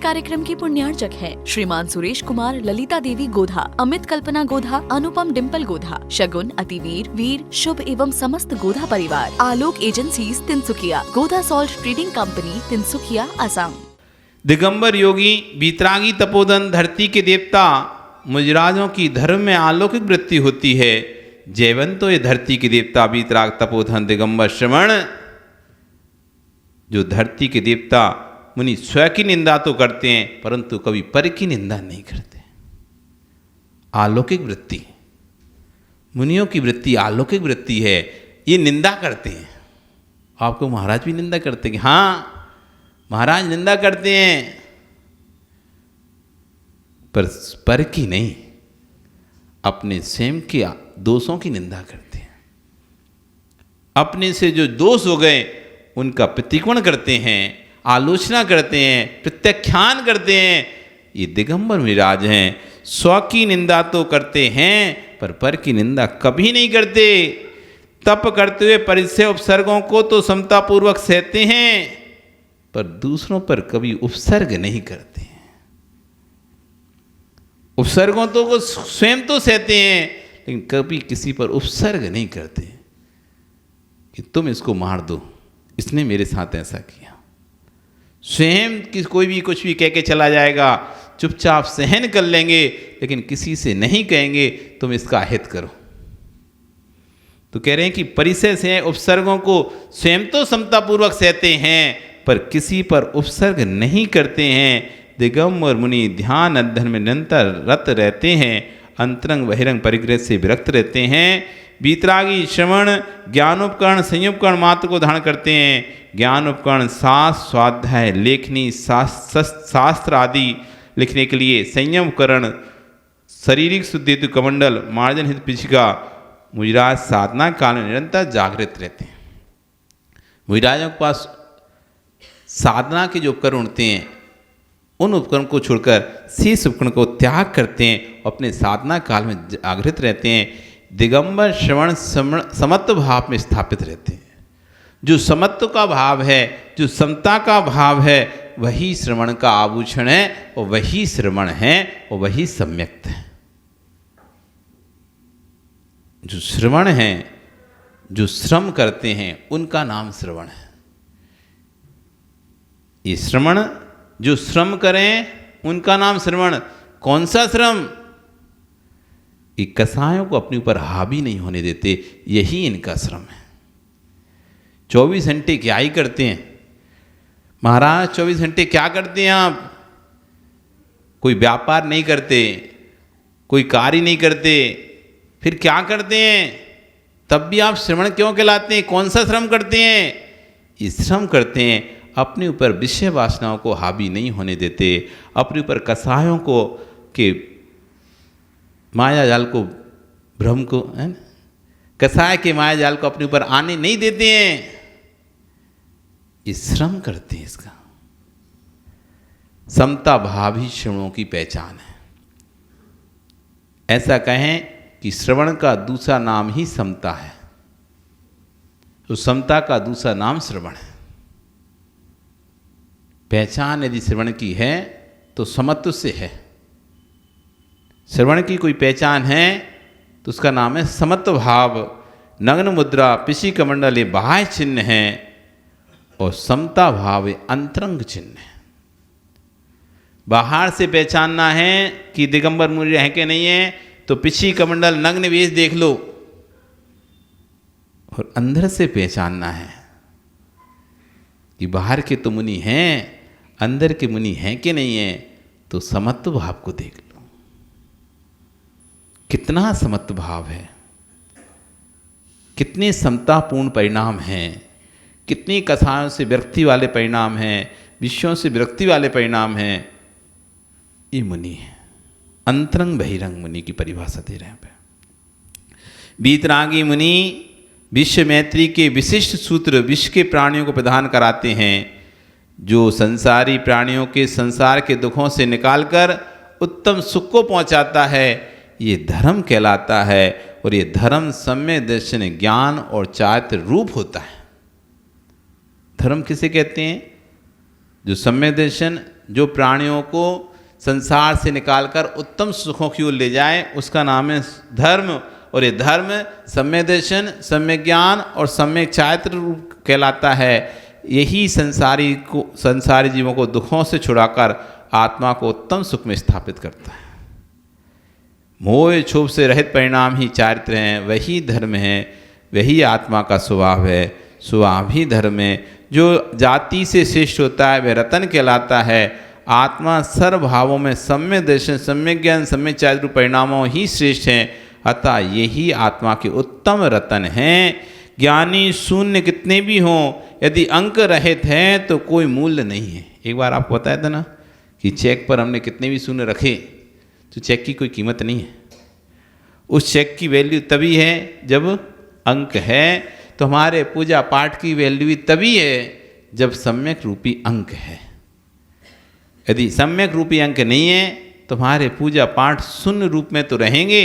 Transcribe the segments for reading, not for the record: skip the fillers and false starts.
कार्यक्रम की पुण्यार्चक हैं श्रीमान सुरेश कुमार, ललिता देवी गोधा, अमित कल्पना गोधा, अनुपम डिम्पल गोधा, शगुन, अतिवीर, वीर, शुभ एवं समस्त गोधा परिवार। Alok agencies Tinsukia, Godha salt trading company Tinsukia, Assam. दिगंबर योगी बीतरागी तपोधन धरती के देवता मुजराजों की धर्म में अलौकिक वृत्ति होती है। जयवंतो ये धरती के देवता बीतराग तपोधन दिगंबर श्रवण, जो धरती के देवता मुनि स्वयं की निंदा तो करते हैं परंतु कभी पर की निंदा नहीं करते। अलौकिक वृत्ति, मुनियों की वृत्ति अलौकिक वृत्ति है। ये निंदा करते हैं। आपको महाराज भी निंदा करते हैं कि हाँ महाराज निंदा करते हैं, पर की नहीं, अपने स्वयं के दोषों की निंदा करते हैं। अपने से जो दोष हो गए उनका प्रतिकोण करते हैं, आलोचना करते हैं, प्रत्याख्यान करते हैं। ये दिगंबर विराज हैं। स्व की निंदा तो करते हैं पर की निंदा कभी नहीं करते। तप करते हुए परिचय उपसर्गों को तो समतापूर्वक सहते हैं पर दूसरों पर कभी उपसर्ग नहीं करते हैं। उपसर्गों तो को स्वयं तो सहते हैं लेकिन कभी किसी पर उपसर्ग नहीं करते कि तुम इसको मार दो, इसने मेरे साथ ऐसा किया। स्वयं कि कोई भी कुछ भी कह के चला जाएगा, चुपचाप सहन कर लेंगे लेकिन किसी से नहीं कहेंगे तुम इसका हित करो। तो कह रहे हैं कि परिचय से उपसर्गों को स्वयं तो समतापूर्वक सहते हैं पर किसी पर उपसर्ग नहीं करते हैं। दिगंबर मुनि ध्यान अध्ययन में निरंतर रत रहते हैं, अंतरंग बहिरंग परिग्रह से विरक्त रहते हैं। बीतरागी श्रवण ज्ञानोपकरण संयोपकरण मात्र को धारण करते हैं। ज्ञान उपकरण शास्त्र स्वाध्याय लेखनी शास्त्र आदि लिखने के लिए, संयम उपकरण शारीरिक शुद्धि हेतु कमंडल मार्जन हित पिछिका। मुजराज साधना काल में निरंतर जागृत रहते हैं। मुजराजों के पास साधना के जो उपकरण होते हैं उन उपकरण को छोड़कर शेष उपकरण को त्याग करते हैं, अपने साधना काल में जागृत रहते हैं। दिगंबर श्रवण समत्व भाव में स्थापित रहते हैं। जो समत्व का भाव है, जो समता का भाव है, वही श्रवण का आभूषण है और वही श्रवण है और वही सम्यक्त है। जो श्रवण है, जो श्रम करते हैं उनका नाम श्रवण है। ये श्रवण जो श्रम करें उनका नाम श्रवण। कौन सा श्रम? ये कसायों को अपने ऊपर हावी नहीं होने देते, यही इनका श्रम है। 24 घंटे क्या ही करते हैं महाराज? 24 घंटे क्या करते हैं आप? कोई व्यापार नहीं करते, कोई कार्य नहीं करते, फिर क्या करते हैं? तब भी आप श्रवण क्यों कहलाते हैं? कौन सा श्रम करते हैं? ये श्रम करते हैं, अपने ऊपर विषय वासनाओं को हावी नहीं होने देते, अपने ऊपर कसायों को के माया जाल को, भ्रम को, है ना, कसाय के माया जाल को अपने ऊपर आने नहीं देते हैं। ये श्रम करते हैं। इसका समता भाव ही श्रवणों की पहचान है। ऐसा कहें कि श्रवण का दूसरा नाम ही समता है, तो समता का दूसरा नाम श्रवण है। पहचान यदि श्रवण की है तो समत्व से है। श्रवण की कोई पहचान है तो उसका नाम है समत्व भाव। नग्न मुद्रा पिशी कमंडल ये बाह्य चिन्ह है और समता भाव ये अंतरंग चिन्ह है। बाहर से पहचानना है कि दिगंबर मुनि है कि नहीं है तो पिशी कमंडल नग्न वेश देख लो, और अंदर से पहचानना है कि बाहर के तो मुनि हैं, अंदर के मुनि हैं कि नहीं है, तो समत्व भाव को देख लो। कितना समत्व भाव है, कितने समतापूर्ण परिणाम हैं, कितनी कथाओं से विरक्ति वाले परिणाम हैं, विषयों से विरक्ति वाले परिणाम हैं। ये मुनि है, अंतरंग बहिरंग मुनि की परिभाषा दे रहे हैं। बीतरागी मुनि विश्व मैत्री के विशिष्ट सूत्र विश्व के प्राणियों को प्रदान कराते हैं, जो संसारी प्राणियों के संसार के दुखों से निकालकर उत्तम सुख को पहुंचाता है। ये धर्म कहलाता है और ये धर्म सम्यक दर्शन ज्ञान और चारित्र रूप होता है। धर्म किसे कहते हैं? जो सम्यक दर्शन जो प्राणियों को संसार से निकालकर उत्तम सुखों की ओर ले जाए, उसका नाम है धर्म। और ये धर्म सम्यक दर्शन, सम्यक ज्ञान और सम्यक चारित्र रूप कहलाता है। यही संसारी जीवों को दुखों से छुड़ाकर आत्मा को उत्तम सुख में स्थापित करता है। मोह क्षोभ से रहित परिणाम ही चारित्र हैं, वही धर्म है, वही आत्मा का स्वभाव है, स्वभाव ही धर्म है। जो जाति से श्रेष्ठ होता है वह रतन कहलाता है। आत्मा सर्वभावों में सम्यक दर्शन, सम्यक ज्ञान, सम्यक चारित्र परिणामों ही श्रेष्ठ हैं, अतः यही आत्मा के उत्तम रतन हैं। ज्ञानी शून्य कितने भी हों, यदि अंक रहित हैं तो कोई मूल्य नहीं है। एक बार आपको बताया था ना कि चेक पर हमने कितने भी शून्य रखे तो चेक की कोई कीमत नहीं है। उस चेक की वैल्यू तभी है जब अंक है। तो हमारे पूजा पाठ की वैल्यू भी तभी है जब सम्यक रूपी अंक है। यदि सम्यक रूपी अंक नहीं है तो हमारे पूजा पाठ शून्य रूप में तो रहेंगे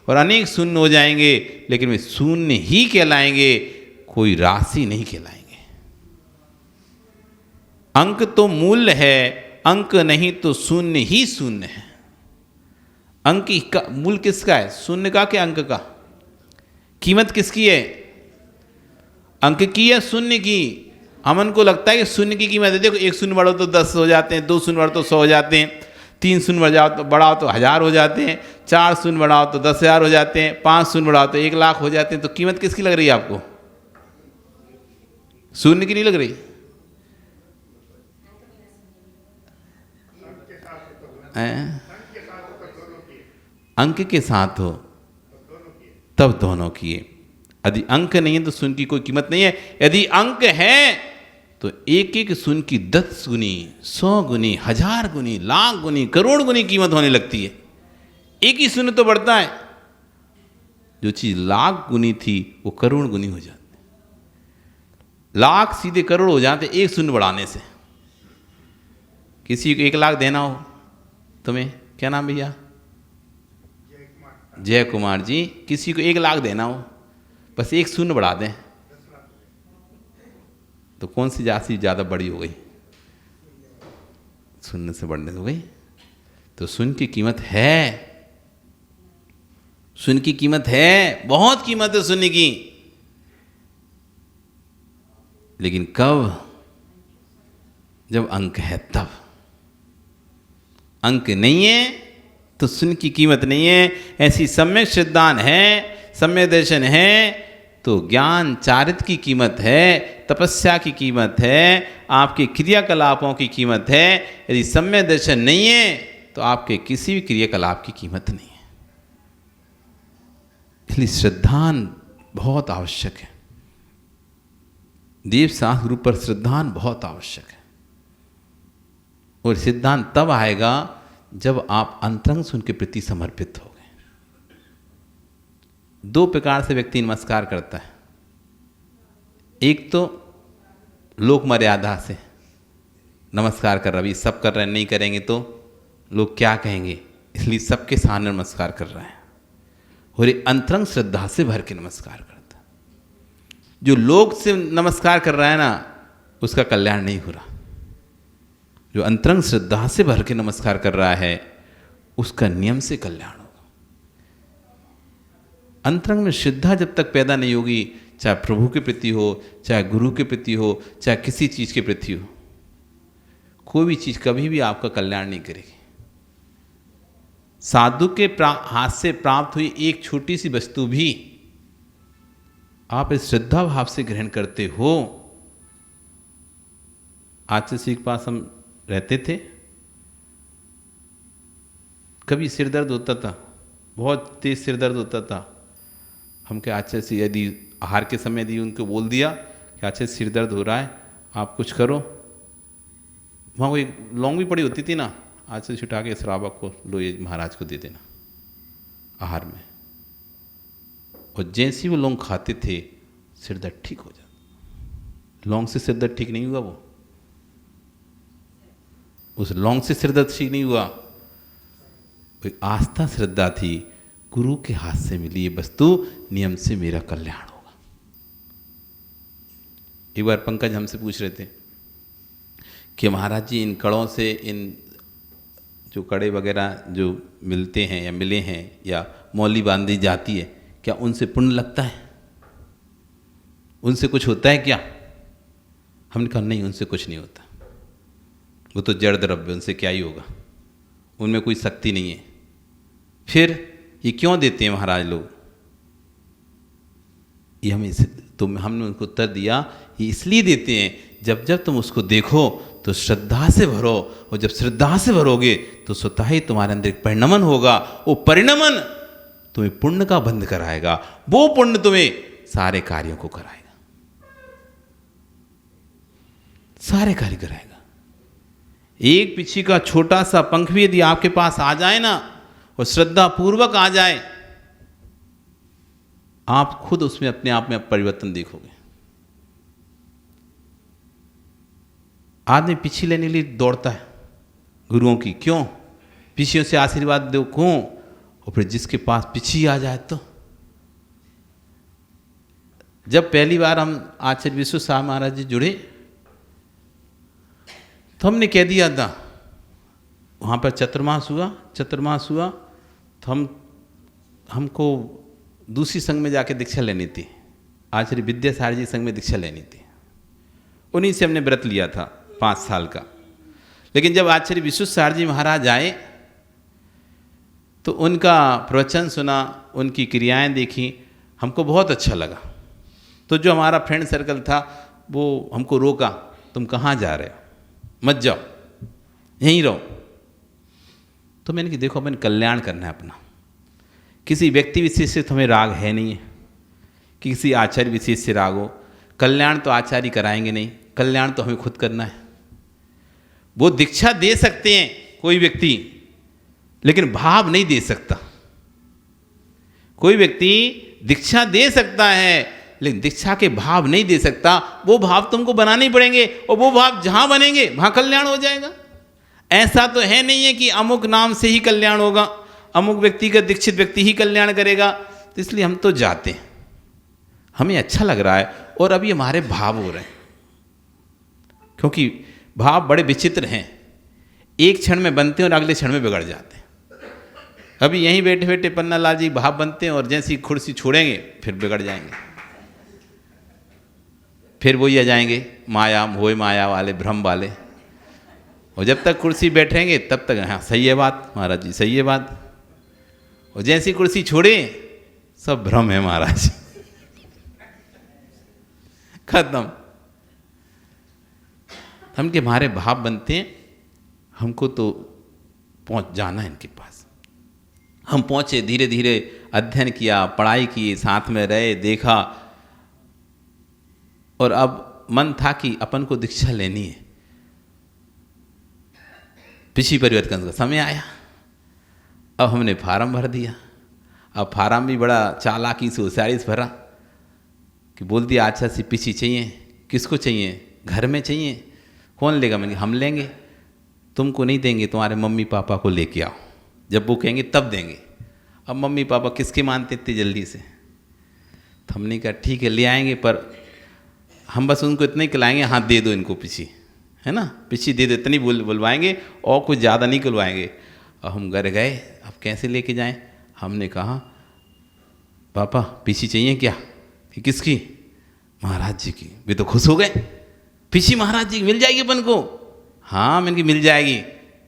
और अनेक शून्य हो जाएंगे, लेकिन वे शून्य ही कहलाएंगे, कोई राशि नहीं कहलाएंगे। अंक तो मूल्य है, अंक नहीं तो शून्य ही शून्य है। अंक का मूल्य किसका है? शून्य का कि अंक का? कीमत किसकी है? अंक की या शून्य की? हमन को लगता है कि शून्य की कीमत है। देखो, एक शून्य बढ़ो तो 10 हो जाते हैं, 2 शून्य बढ़ो तो 100 हो जाते हैं, 3 शून्य बढ़ाओ तो 1000 हो जाते हैं, 4 शून्य बढ़ाओ तो 10,000 हो जाते हैं, 5 शून्य बढ़ाओ तो 1 लाख हो जाते हैं। तो कीमत किसकी लग रही है आपको? शून्य की नहीं लग रही? अंक के साथ हो तब दोनों की है। यदि अंक नहीं है तो शून्य की कोई कीमत नहीं है। यदि अंक है तो एक एक शून्य की 10 गुनी, 100 गुनी, 1000 गुनी, लाख गुनी, करोड़ गुनी कीमत होने लगती है। एक ही शून्य तो बढ़ता है। जो चीज लाख गुनी थी वो करोड़ गुनी हो जाती है। लाख सीधे करोड़ हो जाते एक शून्य बढ़ाने से। किसी को 1 लाख देना हो, तुम्हें क्या नाम भैया? जय कुमार जी। किसी को 1 लाख देना हो, बस एक शून्य बढ़ा दें तो कौन सी राशि ज़्यादा बड़ी हो गई? शून्य से बढ़ने हो गई। तो शून्य की कीमत है, शून्य की कीमत है, बहुत कीमत है शून्य की। लेकिन कब? जब अंक है तब। अंक नहीं है तो शून्य की कीमत नहीं है। ऐसी सम्यक सिद्धांत है, सम्यक दर्शन है तो ज्ञान चारित्र की कीमत है, तपस्या की कीमत है, आपके क्रियाकलापों की कीमत है। यदि सम्यक दर्शन नहीं है तो आपके किसी भी क्रियाकलाप की कीमत नहीं है। इसलिए श्रद्धान बहुत आवश्यक है। देव शास्त्र गुरु पर श्रद्धान बहुत आवश्यक है। और सिद्धांत तब आएगा जब आप अंतरंग से उनके प्रति समर्पित हो गए। 2 प्रकार से व्यक्ति नमस्कार करता है। एक तो लोक मर्यादा से नमस्कार कर रहा है, अभी सब कर रहे हैं, नहीं करेंगे तो लोग क्या कहेंगे, इसलिए सबके सामने नमस्कार कर रहा है। और ये अंतरंग श्रद्धा से भर के नमस्कार करता है। जो लोक से नमस्कार कर रहा है ना, उसका कल्याण नहीं हो रहा। जो अंतरंग श्रद्धा से भर के नमस्कार कर रहा है उसका नियम से कल्याण होगा। अंतरंग में श्रद्धा जब तक पैदा नहीं होगी, चाहे प्रभु के प्रति हो, चाहे गुरु के प्रति हो, चाहे किसी चीज के प्रति हो, कोई भी चीज कभी भी आपका कल्याण नहीं करेगी। साधु के हाथ से प्राप्त हुई एक छोटी सी वस्तु भी आप इस श्रद्धा भाव से ग्रहण करते हो। आचार्य के पास हम रहते थे, कभी सिर दर्द होता था, बहुत तेज सिर दर्द होता था। हम क्या आचार्य से यदि आहार के समय यदि उनको बोल दिया कि आचार्य सिर दर्द हो रहा है, आप कुछ करो। वहाँ कोई लौंग भी पड़ी होती थी ना, आचार्य छुटा के श्रावक को, लो ये महाराज को दे देना आहार में। और जैसे वो लौंग खाते थे सिर दर्द ठीक हो जाता। लौंग से सिर दर्द ठीक नहीं हुआ, वो उस लौंग से सिर दर्द ठीक नहीं हुआ। एक आस्था श्रद्धा थी, गुरु के हाथ से मिली ये वस्तु, नियम से मेरा कल्याण होगा। एक बार पंकज हमसे पूछ रहे थे कि महाराज जी इन कड़ों से, इन जो कड़े वगैरह जो मिलते हैं या मिले हैं या मौली बांधी जाती है, क्या उनसे पुण्य लगता है? उनसे कुछ होता है क्या? हमने कहा नहीं, उनसे कुछ नहीं होता, वो तो जड़ द्रव्य, उनसे क्या ही होगा, उनमें कोई शक्ति नहीं है। फिर ये क्यों देते हैं महाराज लोग? ये हमने उनको उत्तर दिया, ये इसलिए देते हैं जब जब तुम उसको देखो तो श्रद्धा से भरो, और जब श्रद्धा से भरोगे तो स्वतः ही तुम्हारे अंदर एक परिणमन होगा। वो परिणमन तुम्हें पुण्य का बंध कराएगा, वो पुण्य तुम्हें सारे कार्यों को कराएगा, सारे कार्य कराएगा। एक पिछी का छोटा सा पंख भी यदि आपके पास आ जाए ना, और श्रद्धा पूर्वक आ जाए, आप खुद उसमें अपने आप में परिवर्तन देखोगे। आदमी पिछी लेने के लिए दौड़ता है गुरुओं की, क्यों? पिछियों से आशीर्वाद दो क्यों? और फिर जिसके पास पिछी आ जाए तो। जब पहली बार हम आचार्य विश्व साहब महाराज जी जुड़े तो हमने कह दिया था, वहाँ पर चतुर्मास हुआ तो हमको दूसरी संघ में जाके दीक्षा लेनी थी, आचार्य विद्यासागर जी संघ में दीक्षा लेनी थी। उन्हीं से हमने व्रत लिया था 5 साल का। लेकिन जब आचार्य विश्वेश्वर जी महाराज आए तो उनका प्रवचन सुना, उनकी क्रियाएं देखी, हमको बहुत अच्छा लगा। तो जो हमारा फ्रेंड सर्कल था वो हमको रोका, तुम कहाँ जा रहे हो, मत जाओ, यहीं रहो। तो मैंने कि देखो अपन कल्याण करना है अपना, किसी व्यक्ति विशेष से तुम्हें राग है नहीं है, कि किसी आचार्य विशेष से राग हो। कल्याण तो आचार्य कराएंगे नहीं, कल्याण तो हमें खुद करना है। वो दीक्षा दे सकते हैं कोई व्यक्ति, लेकिन भाव नहीं दे सकता। कोई व्यक्ति दीक्षा दे सकता है लेकिन दीक्षा के भाव नहीं दे सकता। वो भाव तुमको बनाने पड़ेंगे, और वो भाव जहां बनेंगे वहां कल्याण हो जाएगा। ऐसा तो है नहीं है कि अमुक नाम से ही कल्याण होगा, अमुक व्यक्तिगत दीक्षित व्यक्ति ही कल्याण करेगा। तो इसलिए हम तो जाते हैं, हमें अच्छा लग रहा है, और अभी हमारे भाव हो रहे हैं, क्योंकि भाव बड़े विचित्र हैं, एक क्षण में बनते हैं और अगले क्षण में बिगड़ जाते हैं। अभी यहीं बैठे बैठे पन्नालाल जी भाव बनते हैं और जैसी कुर्सी छोड़ेंगे फिर बिगड़ जाएंगे, फिर वही आ जाएंगे माया मोह माया वाले भ्रम वाले। और जब तक कुर्सी बैठेंगे तब तक हाँ सही है बात महाराज जी, सही है बात, और जैसी कुर्सी छोड़े सब भ्रम है महाराज, खत्म। हम के हमारे भाव बनते हैं, हमको तो पहुंच जाना है इनके पास। हम पहुंचे, धीरे धीरे अध्ययन किया, पढ़ाई की, साथ में रहे, देखा, और अब मन था कि अपन को दीक्षा लेनी है। पिछी परिवर्तन का समय आया, अब हमने फार्म भर दिया। अब फार्म भी बड़ा चालाकी से होशियारी से भरा कि बोल दिया अच्छा सी पिछी चाहिए। किसको चाहिए? घर में चाहिए। कौन लेगा? मैंने हम लेंगे, तुमको नहीं देंगे, तुम्हारे मम्मी पापा को लेके आओ, जब वो कहेंगे तब देंगे। अब मम्मी पापा किसके मानते इतनी जल्दी से? तो हमने कहा ठीक है ले आएंगे, पर हम बस उनको इतना ही खिलाएंगे, हाँ दे दो इनको पिछी, है ना, पिछी दे दो, इतनी बुलवाएंगे और कुछ ज़्यादा नहीं खुलवाएंगे। और हम घर गए, अब कैसे लेके जाएं? हमने कहा पापा पिछी चाहिए क्या? कि किसकी? महाराज जी की। वे तो खुश हो गए, पिछी महाराज जी की मिल जाएगी अपन को? हाँ मैंने की मिल जाएगी।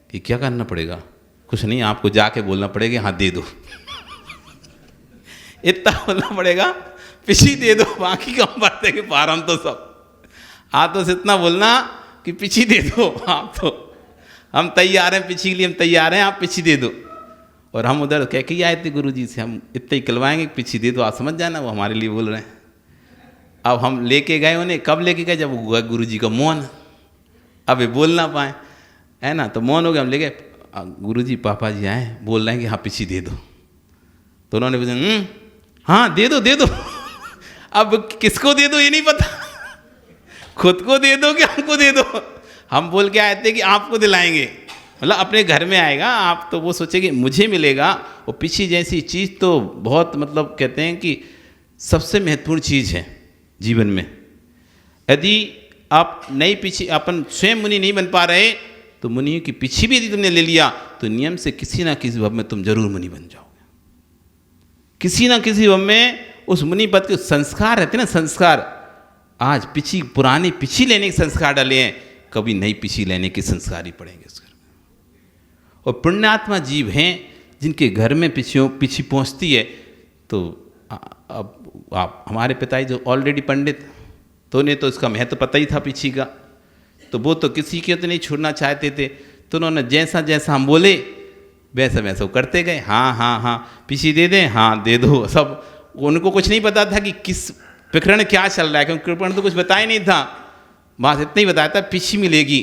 कि क्या करना पड़ेगा? कुछ नहीं, आपको जाके बोलना पड़ेगा हाँ दे दो इतना बोलना पड़ेगा, पिछी दे दो, बाकी कम बात है कि फार्म तो सब हाथों से इतना बोलना कि पिछी दे दो। आप तो हम तैयार हैं, पिछी के लिए हम तैयार हैं, आप पिछी दे दो। और हम उधर कह के आए थे गुरु जी से, हम इतना ही कलवाएंगे, पिछी दे दो, आप समझ जाना वो हमारे लिए बोल रहे हैं। अब हम लेके गए उन्हें, कब लेके गए? जब वो गुरु जी का मौन, अब ये बोल ना पाए, है ना, तो मौन हो गया। हम ले गए, गुरु जी पापा जी आए, बोल रहे हैं कि हाँ पिछी दे दो। तो उन्होंने बोला हाँ दे दो दे दो अब किसको दे दो ये नहीं पता, खुद को दे दो कि हमको दे दो। हम बोल के आए थे कि आपको दिलाएंगे, मतलब अपने घर में आएगा आप, तो वो सोचेगी मुझे मिलेगा। और पिछी जैसी चीज़ तो बहुत, मतलब कहते हैं कि सबसे महत्वपूर्ण चीज़ है जीवन में। यदि आप नई पीछी अपन स्वयं मुनि नहीं बन पा रहे तो मुनियों की पीछी भी यदि तुमने ले लिया तो नियम से किसी ना किसी भव में तुम जरूर मुनि बन जाओगे। किसी ना किसी भव में उस मुनि पद के संस्कार रहते ना, संस्कार आज पीछी पुरानी पीछी लेने के संस्कार डाले हैं, कभी नई पीछी लेने के संस्कार ही पड़ेंगे उस घर में। और पुण्यात्मा जीव हैं जिनके घर में पीछी पहुंचती है। तो अब आप हमारे पिताजी जो ऑलरेडी पंडित तो उन्हें तो इसका महत्व पता ही था पीछी का, तो वो तो किसी के तो नहीं छोड़ना चाहते थे, तो उन्होंने जैसा जैसा हम बोले वैसा वैसा वो करते गए। हाँ हाँ हाँ पीछी दे दें, हाँ दे दो सब। उनको कुछ नहीं पता था कि किस प्रकरण क्या चल रहा है, क्योंकि प्रकरण तो कुछ बताया नहीं था, बस इतना ही बताया था पीछी मिलेगी।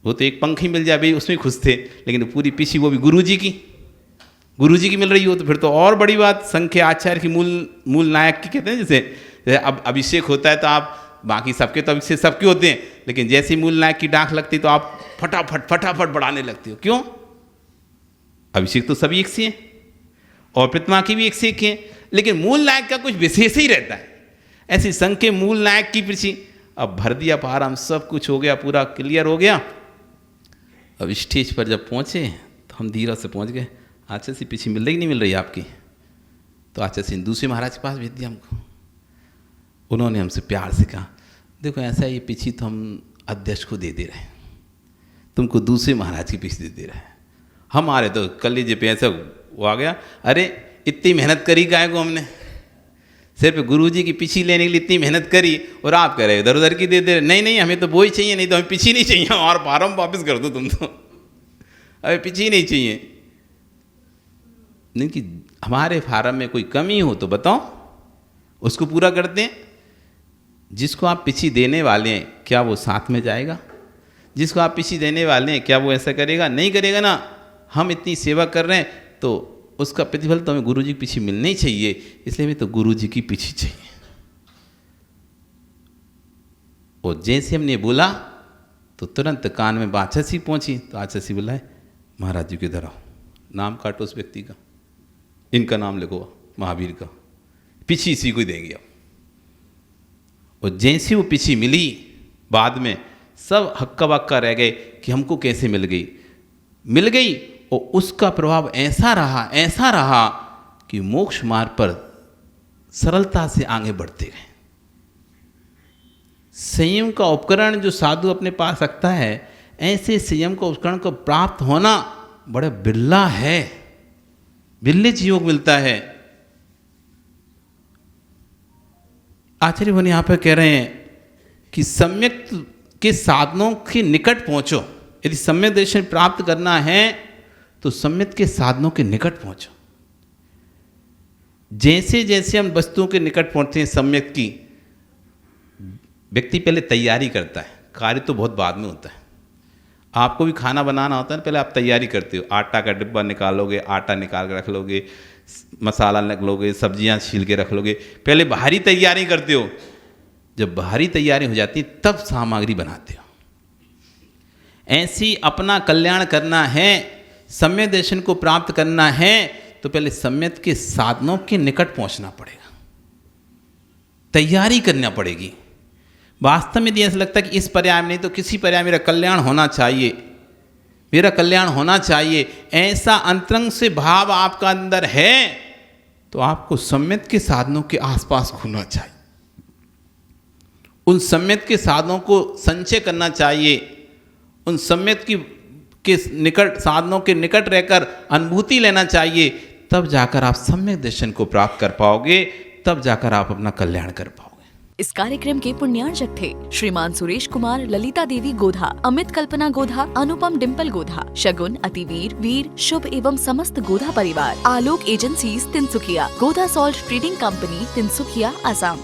वो तो एक पंख ही मिल जाए भाई उसमें खुश थे, लेकिन पूरी पीछी वो भी गुरुजी की मिल रही हो तो फिर तो और बड़ी बात। संख्य आचार्य की मूल नायक की कहते हैं, जैसे अब अभिषेक होता है तो आप बाकी सबके तो अभिषेक सबके होते हैं, लेकिन जैसे मूल नायक की डाक लगती तो आप फटाफट बढ़ाने लगते हो। क्यों? अभिषेक तो सभी एक से हैं और प्रतिमा की भी एक से एक है, लेकिन मूल नायक का कुछ विशेष ही रहता है। ऐसी संख्य मूल नायक की पीछे अब भर दिया पाराम, सब कुछ हो गया, पूरा क्लियर हो गया। अब स्टेज पर जब पहुँचे तो हम धीरे से पहुँच गए। आचार्य से पीछे मिल रही नहीं मिल रही आपकी? तो आचार्य से दूसरे महाराज के पास भेज दिया हमको। उन्होंने हमसे प्यार से कहा देखो ऐसा ये पीछी तो हम अध्यक्ष को दे दे रहे हैं, तुमको दूसरे महाराज की पीछे दे रहे हैं। हमारे तो कलेजे पे ऐसा वो आ गया, अरे इतनी मेहनत करी काहे को हमने, सिर्फ गुरुजी की पीछी लेने के लिए इतनी मेहनत करी और आप कह रहे इधर उधर की दे दे रहे। नहीं नहीं हमें तो वो ही चाहिए, नहीं तो हमें पीछी नहीं चाहिए, और फार्म वापस कर दो तुम तो, हमें पीछी नहीं चाहिए। नहीं कि हमारे फार्म में कोई कमी हो तो बताओ, उसको पूरा करते हैं। जिसको आप पीछी देने वाले हैं क्या वो साथ में जाएगा? जिसको आप पीछी देने वाले हैं क्या वो ऐसा करेगा? नहीं करेगा ना। हम इतनी सेवा कर रहे हैं तो उसका प्रतिफल तो हमें गुरुजी की पीछे मिलना ही चाहिए, इसलिए हमें तो गुरुजी की पीछे चाहिए। और जैसे हमने बोला तो तुरंत कान में आचार्य पहुंची, तो आचार्य बुलाए महाराज जी के इधर आओ, नाम काटो उस व्यक्ति का, इनका नाम लिखो महावीर का, पीछी इसी को ही देंगे अब। और जैसे वो पीछी मिली बाद में सब हक्का बक्का रह गए कि हमको कैसे मिल गई। और उसका प्रभाव ऐसा रहा कि मोक्ष मार्ग पर सरलता से आगे बढ़ते गए। संयम का उपकरण जो साधु अपने पास रखता है, ऐसे संयम का उपकरण को प्राप्त होना बड़ा बिरला है, बिरले जीवों को मिलता है। आचार्य मुनि यहाँ पर कह रहे हैं कि सम्यक के साधनों के निकट पहुंचो। यदि सम्यक दर्शन प्राप्त करना है तो सम्यक के साधनों के निकट पहुंचो। जैसे जैसे हम वस्तुओं के निकट पहुंचते हैं सम्यक की, व्यक्ति पहले तैयारी करता है, कार्य तो बहुत बाद में होता है। आपको भी खाना बनाना होता है ना, पहले आप तैयारी करते हो, आटा का डिब्बा निकालोगे, आटा निकाल के रख लोगे, मसाला रख लोगे, सब्जियां छील के रख लोगे, पहले बाहरी तैयारी करते हो। जब बाहरी तैयारी हो जाती है तब सामग्री बनाते हो। ऐसी अपना कल्याण करना है, सम्यक दर्शन को प्राप्त करना है तो पहले सम्यक के साधनों के निकट पहुंचना पड़ेगा, तैयारी करना पड़ेगी। वास्तव में यदि ऐसा लगता है कि इस पर्याय में नहीं तो किसी पर्याय मेरा कल्याण होना चाहिए, ऐसा अंतरंग से भाव आपका अंदर है तो आपको सम्यक के साधनों के आसपास घूमना चाहिए, उन सम्यक के साधनों को संचय करना चाहिए, उन सम्यक के निकट साधनों के निकट रहकर अनुभूति लेना चाहिए। तब जाकर आप सम्यक दर्शन को प्राप्त कर पाओगे, तब जाकर आप अपना कल्याण कर पाओगे। इस कार्यक्रम के पुण्यार्चक थे श्रीमान सुरेश कुमार, ललिता देवी गोधा, अमित कल्पना गोधा, अनुपम डिम्पल गोधा, शगुन, अतिवीर, वीर, शुभ एवं समस्त गोधा परिवार। Alok agencies Tinsukia, Godha salt trading company Tinsukia, Assam.